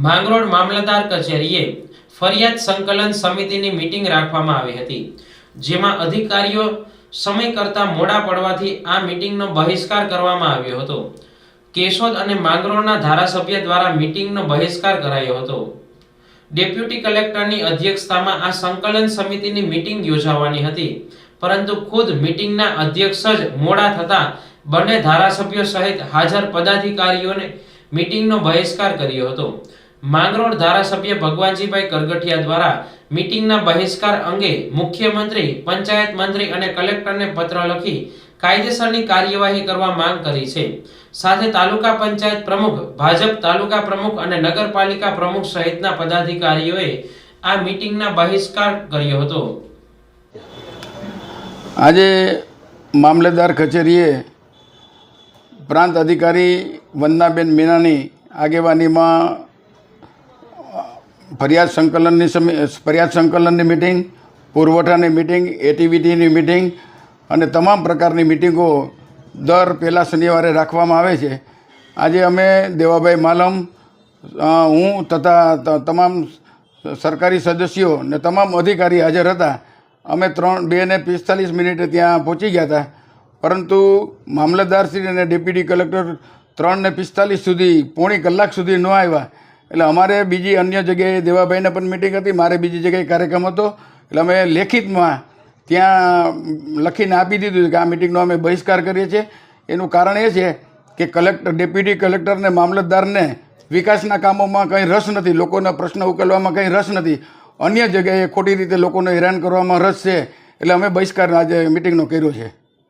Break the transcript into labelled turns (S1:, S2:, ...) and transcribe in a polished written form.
S1: માંગરોળ મામલતદાર કચેરીએ ફરિયાદ સંકલન સમિતિની મીટિંગ રાખવામાં આવી હતી, જેમાં અધિકારીઓ સમય કરતા મોડા પડવાથી આ મીટિંગનો બહિષ્કાર કરવામાં આવ્યો હતો. કેશોદ અને માંગરોળના ધારાસભ્ય દ્વારા મીટિંગનો બહિષ્કાર કરાયો હતો. ડેપ્યુટી કલેક્ટરની અધ્યક્ષતામાં આ સંકલન સમિતિની મીટિંગ યોજાવાની હતી, પરંતુ ખુદ મીટિંગના અધ્યક્ષ જ મોડા થતા બંને ધારાસભ્યો સહિત હાજર પદાધિકારીઓને મીટિંગનો બહિષ્કાર કર્યો હતો. માંગરોળ ધારાસભ્ય ભગવાનજીભાઈ કરગઠિયા દ્વારા મીટિંગના બહિષ્કાર અંગે મુખ્યમંત્રી, પંચાયત મંત્રી અને કલેક્ટરને પત્ર લખી કાયદેસરની કાર્યવાહી કરવા માંગ કરી છે. સાથે તાલુકા પંચાયત પ્રમુખ, ભાજપ તાલુકા પ્રમુખ અને નગરપાલિકા પ્રમુખ સહિતના પદાધિકારીઓએ આ મીટિંગના બહિષ્કાર કર્યો હતો.
S2: આજે મામલતદાર કચેરીએ પ્રાંત અધિકારી વંદનાબેન મીનાની આગેવાનીમાં ફરિયાદ સંકલનની મિટિંગ, પુરવઠાની મિટિંગ, એટીવીટીની મિટિંગ અને તમામ પ્રકારની મિટિંગો દર પહેલા શનિવારે રાખવામાં આવે છે. આજે અમે દેવાભાઈ માલમ, હું તથા તમામ સરકારી સદસ્યો અને તમામ અધિકારી હાજર હતા. અમે 2:45 ત્યાં પહોંચી ગયા હતા, પરંતુ મામલતદારશ્રી અને ડેપ્યુટી કલેક્ટર 3:45 સુધી, પોણી કલાક સુધી ન આવ્યા. એટલે અમારે બીજી અન્ય જગ્યાએ દેવાભાઈને પણ મિટિંગ હતી, મારે બીજી જગ્યાએ કાર્યક્રમ હતો. એટલે અમે લેખિતમાં ત્યાં લખીને આપી દીધું કે આ મિટિંગનો અમે બહિષ્કાર કરીએ છીએ. એનું કારણ એ છે કે ડેપ્યુટી કલેક્ટરને, મામલતદારને વિકાસના કામોમાં કંઈ રસ નથી, લોકોના પ્રશ્ન ઉકેલવામાં કંઈ રસ નથી, અન્ય જગ્યાએ ખોટી રીતે લોકોને હેરાન કરવામાં રસ છે. એટલે અમે બહિષ્કાર આજે મિટિંગનો કર્યો છે.